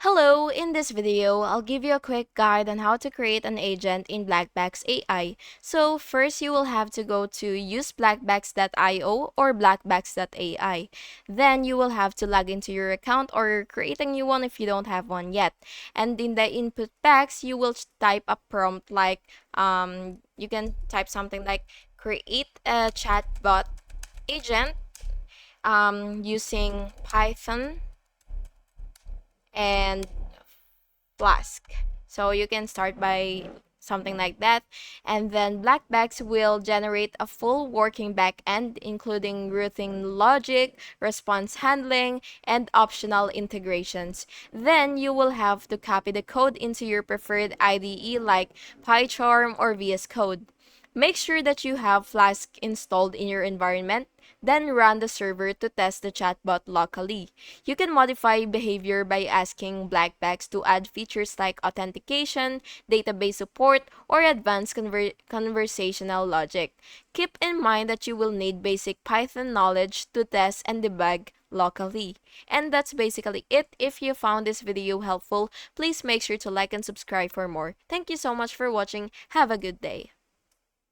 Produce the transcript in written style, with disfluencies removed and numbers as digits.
Hello, in this video, I'll give you a quick guide on how to create an agent in Blackbox AI. So first, you will have to go to use blackbox.io or blackbox.ai. Then you will have to log into your account or create a new one if you don't have one yet. And in the input box, you will type a prompt like, you can type something like create a chatbot agent using Python and Flask. So you can start by something like that, and then Blackbox will generate a full working backend including routing logic, response handling, and optional integrations. Then you will have to copy the code into your preferred IDE like PyCharm or VS Code. Make sure that you have Flask installed in your environment, then run the server to test the chatbot locally. You can modify behavior by asking Blackbox to add features like authentication, database support, or advanced conversational logic. Keep in mind that you will need basic Python knowledge to test and debug locally. And that's basically it. If you found this video helpful, please make sure to like and subscribe for more. Thank you so much for watching. Have a good day.